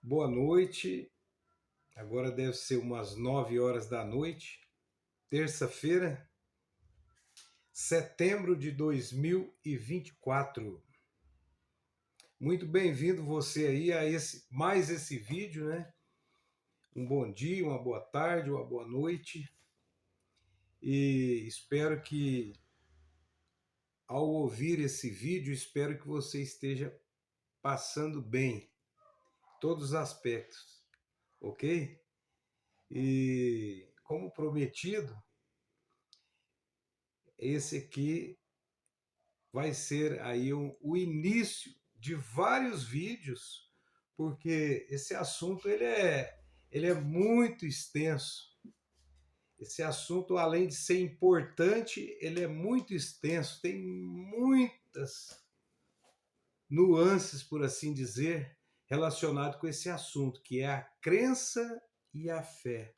Boa noite. Agora deve ser umas 9 horas da noite, terça-feira, setembro de 2024. Muito bem-vindo você aí a esse vídeo, né? Um bom dia, uma boa tarde, uma boa noite. E espero que ao ouvir esse vídeo, espero que você esteja passando bem, todos os aspectos, ok? E como prometido, esse aqui vai ser aí o início de vários vídeos, porque esse assunto ele é muito extenso. Esse assunto, além de ser importante, ele é muito extenso, tem muitas nuances, por assim dizer, relacionado com esse assunto, que é a crença e a fé.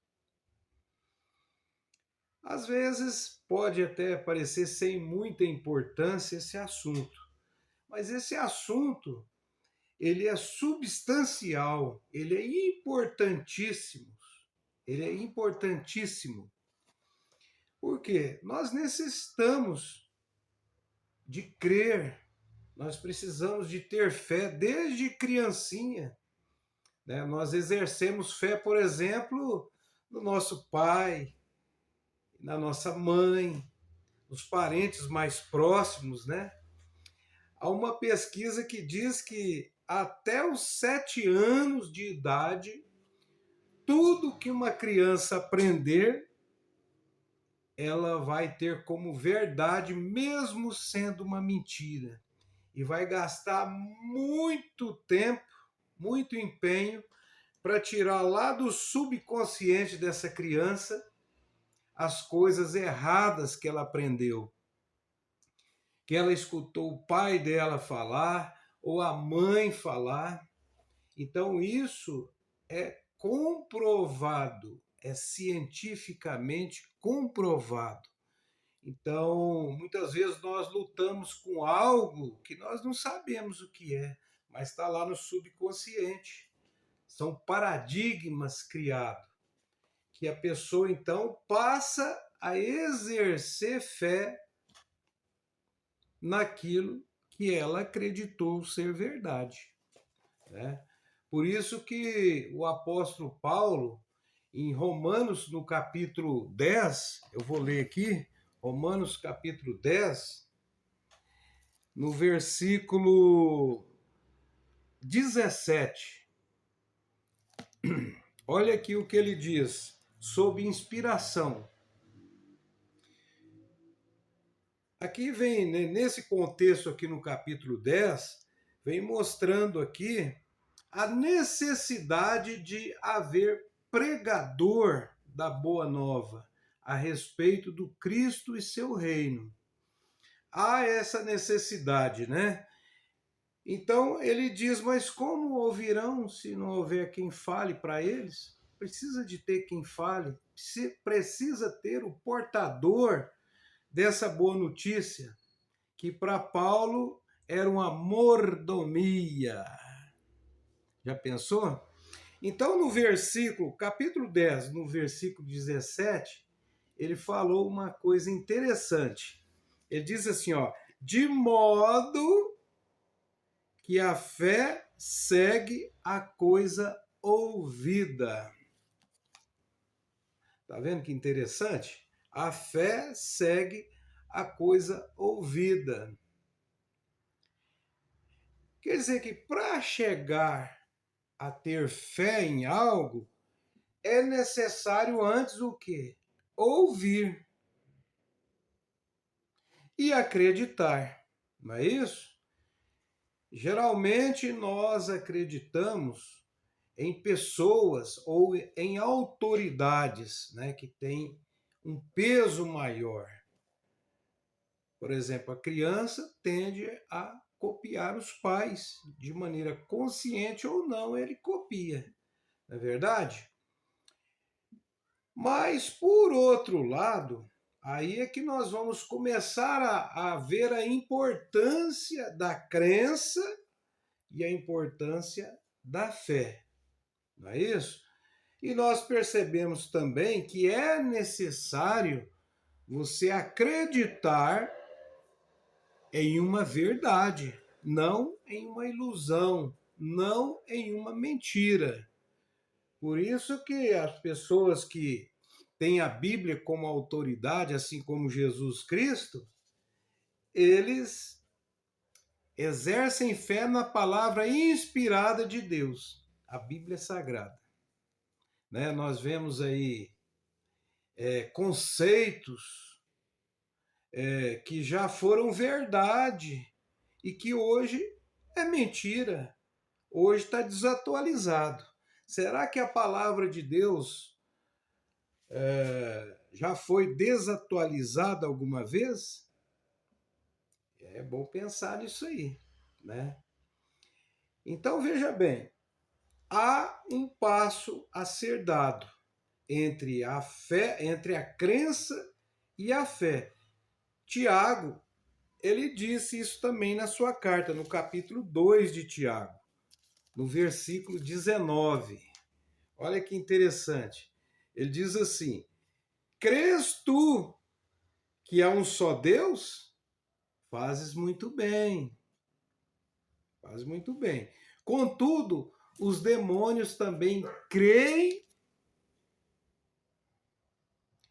Às vezes pode até parecer sem muita importância esse assunto, mas esse assunto ele é substancial, ele é importantíssimo. Ele é importantíssimo. Porque nós necessitamos de crer, nós precisamos de ter fé desde criancinha. Né? Nós exercemos fé, por exemplo, no nosso pai, na nossa mãe, nos parentes mais próximos, né? Há uma pesquisa que diz que até os 7 anos de idade, tudo que uma criança aprender, ela vai ter como verdade, mesmo sendo uma mentira. E vai gastar muito tempo, muito empenho, para tirar lá do subconsciente dessa criança as coisas erradas que ela aprendeu, que ela escutou o pai dela falar ou a mãe falar. Então, isso é comprovado, é cientificamente comprovado. Então, muitas vezes nós lutamos com algo que nós não sabemos o que é, mas está lá no subconsciente. São paradigmas criados, que a pessoa então passa a exercer fé naquilo que ela acreditou ser verdade, né? Por isso que o apóstolo Paulo, em Romanos, no capítulo 10, eu vou ler aqui, Romanos capítulo 10, no versículo 17. Olha aqui o que ele diz, sob inspiração. Aqui vem, né, nesse contexto aqui no capítulo 10, vem mostrando aqui a necessidade de haver pregador da boa nova a respeito do Cristo e seu reino. Há essa necessidade, né? Então ele diz, mas como ouvirão se não houver quem fale para eles? Precisa de ter quem fale, precisa ter o portador dessa boa notícia, que para Paulo era uma mordomia. Já pensou? Então, no versículo, capítulo 10, no versículo 17, ele falou uma coisa interessante. Ele diz assim, ó, de modo que a fé segue a coisa ouvida. Tá vendo que interessante? A fé segue a coisa ouvida. Quer dizer que para chegar a ter fé em algo, é necessário antes o quê? Ouvir e acreditar, não é isso? Geralmente nós acreditamos em pessoas ou em autoridades, né, que têm um peso maior. Por exemplo, a criança tende a copiar os pais, de maneira consciente ou não, ele copia, não é verdade? Mas, por outro lado, aí é que nós vamos começar a ver a importância da crença e a importância da fé. não é isso? E nós percebemos também que é necessário você acreditar em uma verdade, não em uma ilusão, não em uma mentira. Por isso que as pessoas que têm a Bíblia como autoridade, assim como Jesus Cristo, eles exercem fé na palavra inspirada de Deus, a Bíblia Sagrada. Né? Nós vemos aí conceitos que já foram verdade e que hoje é mentira, hoje está desatualizado. Será que a palavra de Deus já foi desatualizada alguma vez? É bom pensar nisso aí, né? Então veja bem, há um passo a ser dado entre a fé, entre a crença e a fé. Tiago, ele disse isso também na sua carta, no capítulo 2 de Tiago, no versículo 19. Olha que interessante. Ele diz assim: crês tu que há um só Deus? Fazes muito bem. Faz muito bem. Contudo, os demônios também creem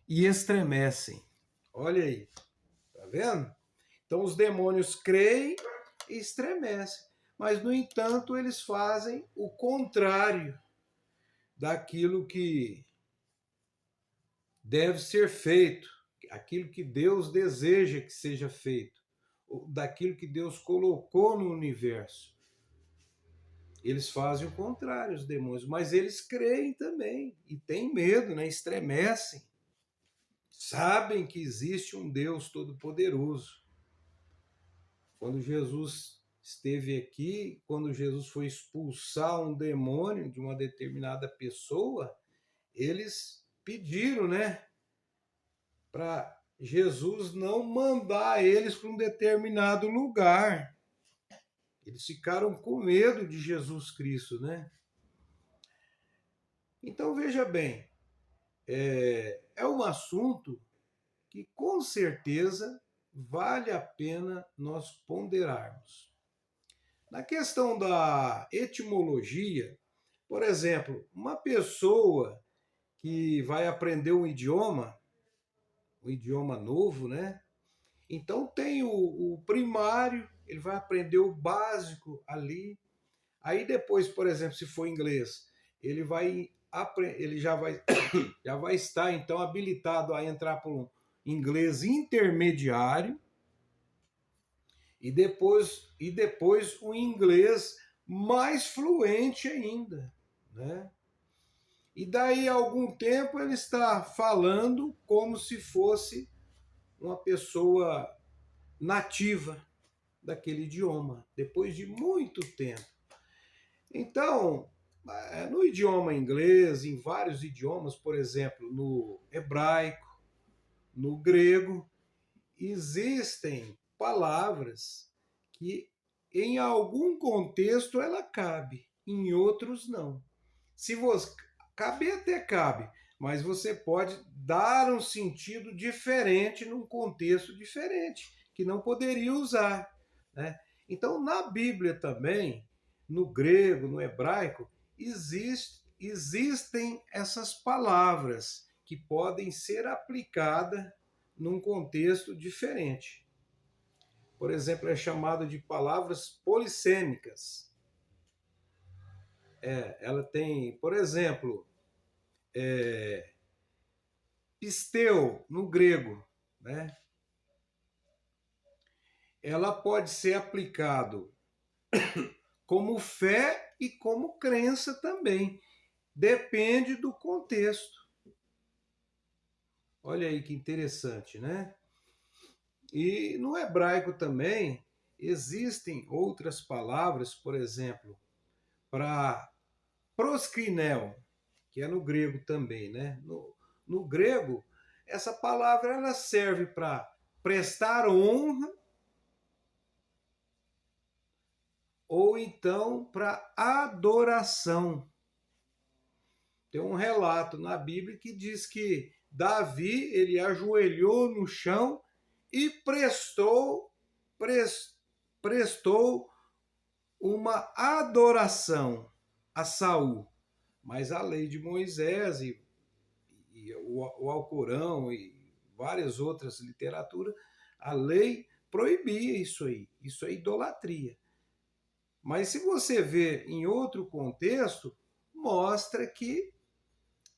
e estremecem. Olha aí, tá vendo? Então os demônios creem e estremecem. Mas, no entanto, eles fazem o contrário daquilo que deve ser feito, aquilo que Deus deseja que seja feito, daquilo que Deus colocou no universo. Eles fazem o contrário, os demônios, mas eles creem também e têm medo, né? Estremecem. Sabem que existe um Deus todo-poderoso. Quando Jesus esteve aqui, quando Jesus foi expulsar um demônio de uma determinada pessoa, eles pediram, né, para Jesus não mandar eles para um determinado lugar. Eles ficaram com medo de Jesus Cristo, né? Então veja bem, é um assunto que com certeza vale a pena nós ponderarmos. Na questão da etimologia, por exemplo, uma pessoa que vai aprender um idioma novo, né? Então tem o primário, ele vai aprender o básico ali. Aí depois, por exemplo, se for inglês, ele já vai estar então habilitado a entrar para um inglês intermediário e depois o inglês mais fluente ainda, né? E daí a algum tempo ele está falando como se fosse uma pessoa nativa daquele idioma, depois de muito tempo. Então, no idioma inglês, em vários idiomas, por exemplo, no hebraico, no grego, existem palavras que em algum contexto ela cabe, em outros não. Se você caber até cabe, mas você pode dar um sentido diferente num contexto diferente, que não poderia usar, né? Então, na Bíblia também, no grego, no hebraico, existem essas palavras que podem ser aplicadas num contexto diferente. Por exemplo, é chamado de palavras polissêmicas. Ela tem, por exemplo, pisteu no grego, né? Ela pode ser aplicado como fé e como crença também. Depende do contexto. Olha aí que interessante, né? E no hebraico também existem outras palavras, por exemplo, para proskrinel, que é no grego também, né? No grego, essa palavra ela serve para prestar honra ou então para adoração. Tem um relato na Bíblia que diz que Davi, ele ajoelhou no chão e prestou uma adoração a Saul. Mas a lei de Moisés e o Alcorão e várias outras literaturas, a lei proibia isso aí. Isso é idolatria. Mas se você vê em outro contexto, mostra que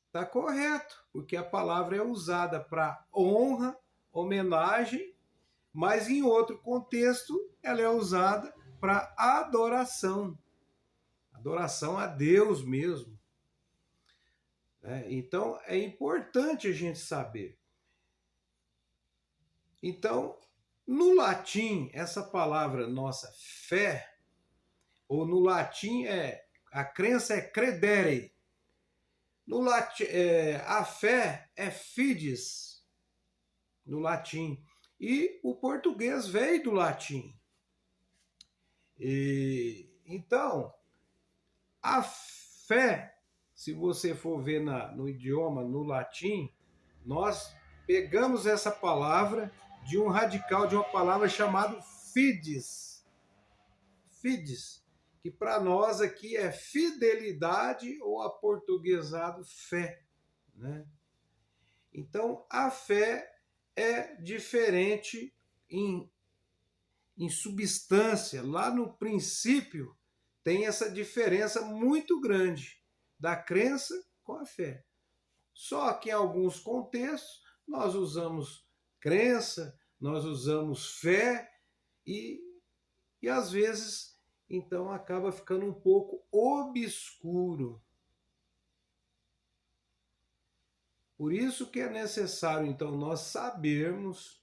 está correto, porque a palavra é usada para honra, homenagem, mas em outro contexto ela é usada para adoração. Adoração a Deus mesmo. Então é importante a gente saber. Então, no latim, essa palavra nossa fé, ou no latim a crença é credere. No latim, a fé é fides, no latim. E o português veio do latim. Então, a fé, se você for ver no idioma, no latim, nós pegamos essa palavra de um radical de uma palavra chamada fides. Fides, que para nós aqui é fidelidade ou aportuguesado fé, né? Então, a fé é diferente em substância. Lá no princípio tem essa diferença muito grande da crença com a fé. Só que em alguns contextos nós usamos crença, nós usamos fé e às vezes então acaba ficando um pouco obscuro. Por isso que é necessário então nós sabermos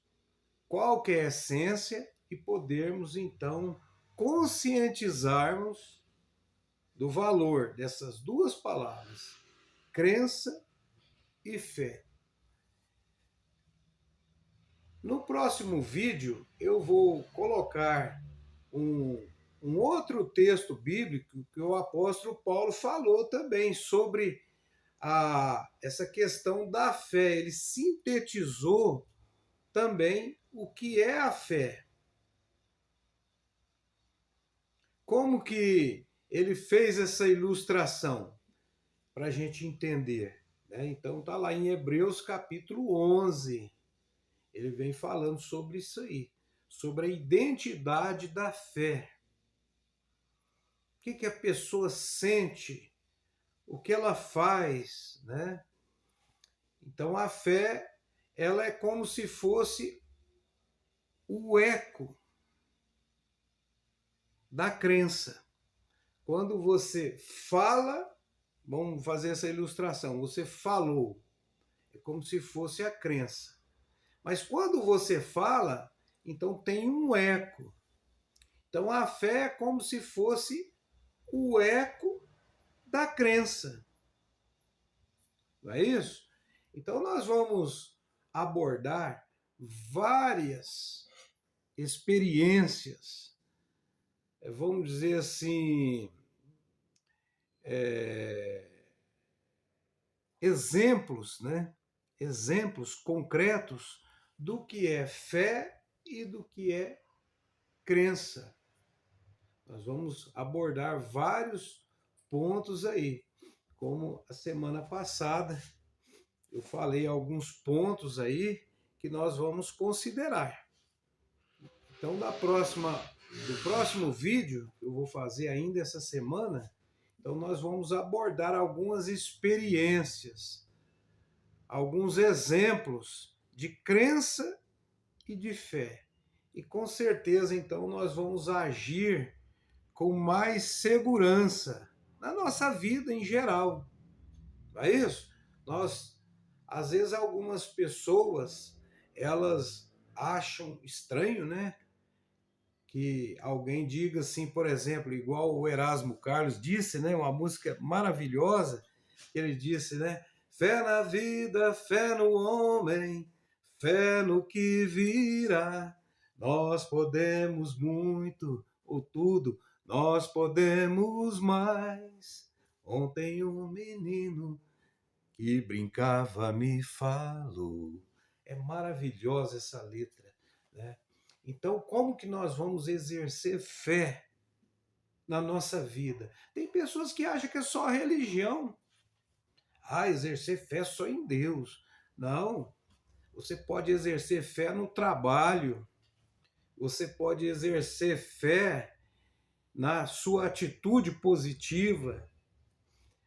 qual que é a essência e podermos então conscientizarmos do valor dessas duas palavras, crença e fé. No próximo vídeo eu vou colocar um outro texto bíblico que o apóstolo Paulo falou também sobre essa questão da fé. Ele sintetizou também o que é a fé. Como que ele fez essa ilustração para a gente entender, né? Então está lá em Hebreus capítulo 11. Ele vem falando sobre isso aí, sobre a identidade da fé. O que a pessoa sente, o que ela faz, né? Então a fé, ela é como se fosse o eco da crença. Quando você fala, vamos fazer essa ilustração, você falou, é como se fosse a crença. Mas quando você fala, então tem um eco. Então a fé é como se fosse o eco da crença. Não é isso? Então nós vamos abordar várias experiências, vamos dizer assim, exemplos, né? Exemplos concretos do que é fé e do que é crença. Nós vamos abordar vários pontos aí, como a semana passada eu falei alguns pontos aí que nós vamos considerar. Então, do próximo vídeo que eu vou fazer ainda essa semana, então nós vamos abordar algumas experiências, alguns exemplos de crença e de fé. E com certeza, então, nós vamos agir com mais segurança na nossa vida em geral. Não é isso? Às vezes, algumas pessoas, elas acham estranho, né? Que alguém diga assim, por exemplo, igual o Erasmo Carlos disse, né? Uma música maravilhosa, que ele disse, né? Fé na vida, fé no homem, fé no que virá. Nós podemos muito, ou tudo, nós podemos mais. Ontem um menino que brincava me falou. É maravilhosa essa letra, né? Então, como que nós vamos exercer fé na nossa vida? Tem pessoas que acham que é só religião. Ah, exercer fé só em Deus. Não, você pode exercer fé no trabalho, você pode exercer fé na sua atitude positiva,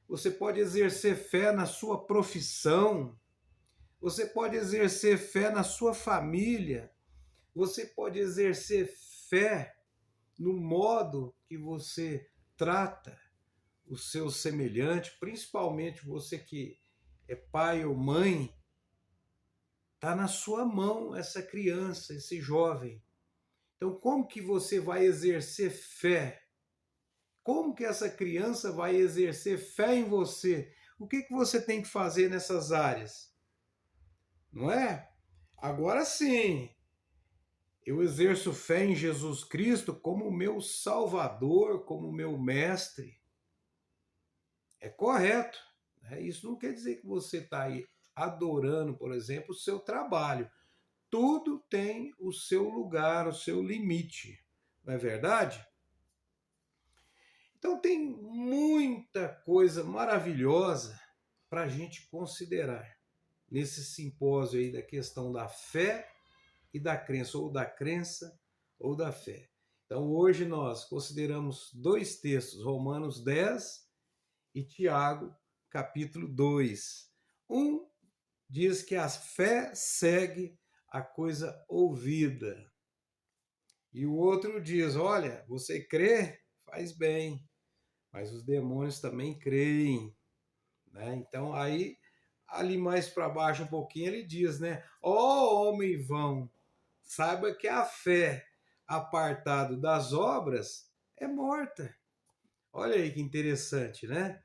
você pode exercer fé na sua profissão, você pode exercer fé na sua família, você pode exercer fé no modo que você trata o seu semelhante, principalmente você que é pai ou mãe. Está na sua mão essa criança, esse jovem. Então, como que você vai exercer fé? Como que essa criança vai exercer fé em você? O que você tem que fazer nessas áreas? Não é? Agora sim, eu exerço fé em Jesus Cristo como meu Salvador, como meu Mestre. É correto, né? Isso não quer dizer que você está aí adorando, por exemplo, o seu trabalho. Tudo tem o seu lugar, o seu limite, não é verdade? Então tem muita coisa maravilhosa para a gente considerar nesse simpósio aí da questão da fé e da crença ou da fé. Então hoje nós consideramos dois textos, Romanos 10 e Tiago, capítulo 2. Um diz que a fé segue a coisa ouvida. E o outro diz, olha, você crê, faz bem, mas os demônios também creem, né? Então aí, ali mais para baixo um pouquinho, ele diz, né? Ó homem vão, saiba que a fé apartado das obras é morta. Olha aí que interessante, né?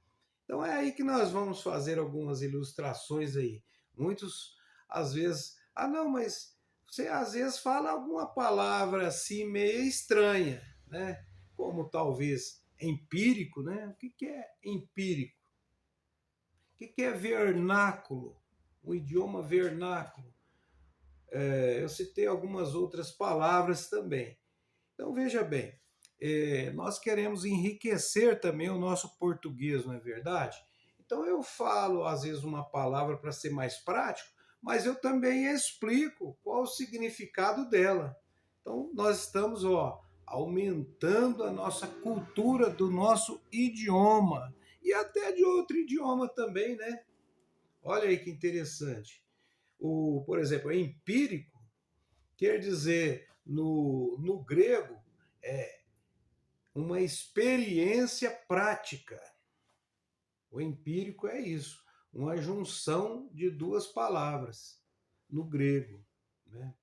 Então é aí que nós vamos fazer algumas ilustrações aí. Muitos, às vezes, ah não, mas você às vezes fala alguma palavra assim meio estranha, né? Como talvez empírico, né? O que é empírico? O que é vernáculo? Um idioma vernáculo. Eu citei algumas outras palavras também. Então veja bem, nós queremos enriquecer também o nosso português, não é verdade? Então eu falo às vezes uma palavra para ser mais prático, mas eu também explico qual o significado dela. Então nós estamos, aumentando a nossa cultura do nosso idioma e até de outro idioma também, né? Olha aí que interessante. Por exemplo, empírico quer dizer no grego uma experiência prática. O empírico é isso, uma junção de duas palavras no grego, né?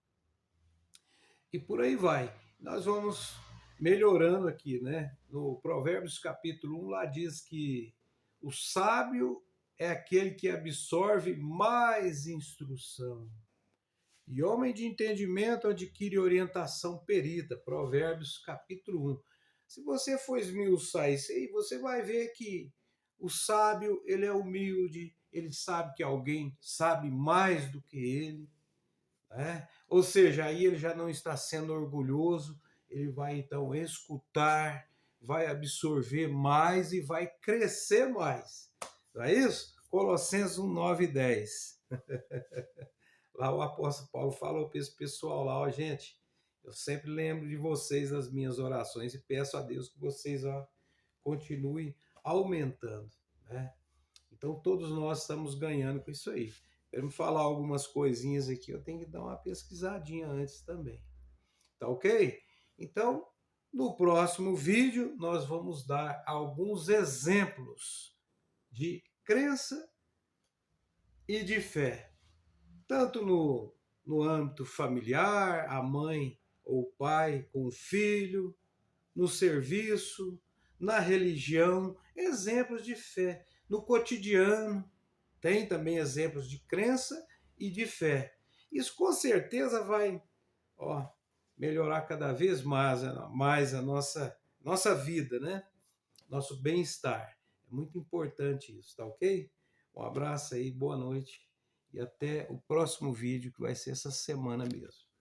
E por aí vai. Nós vamos melhorando aqui, né? No Provérbios capítulo 1, lá diz que o sábio é aquele que absorve mais instrução. E homem de entendimento adquire orientação perita. Provérbios capítulo 1. Se você for esmiuçar isso aí, você vai ver que o sábio, ele é humilde, ele sabe que alguém sabe mais do que ele, né? Ou seja, aí ele já não está sendo orgulhoso, ele vai então escutar, vai absorver mais e vai crescer mais. Não é isso? Colossenses 1, 9 e 10. Lá o apóstolo Paulo falou para esse pessoal lá, gente, eu sempre lembro de vocês nas minhas orações e peço a Deus que vocês continuem aumentando, né? Então todos nós estamos ganhando com isso aí. Para me falar algumas coisinhas aqui, eu tenho que dar uma pesquisadinha antes também. Tá ok? Então, no próximo vídeo, nós vamos dar alguns exemplos de crença e de fé. Tanto no âmbito familiar, a mãe ou o pai com o filho, no serviço, na religião, exemplos de fé. No cotidiano, tem também exemplos de crença e de fé. Isso com certeza vai melhorar cada vez mais a nossa vida, né? Nosso bem-estar. É muito importante isso, tá ok? Um abraço aí, boa noite e até o próximo vídeo, que vai ser essa semana mesmo.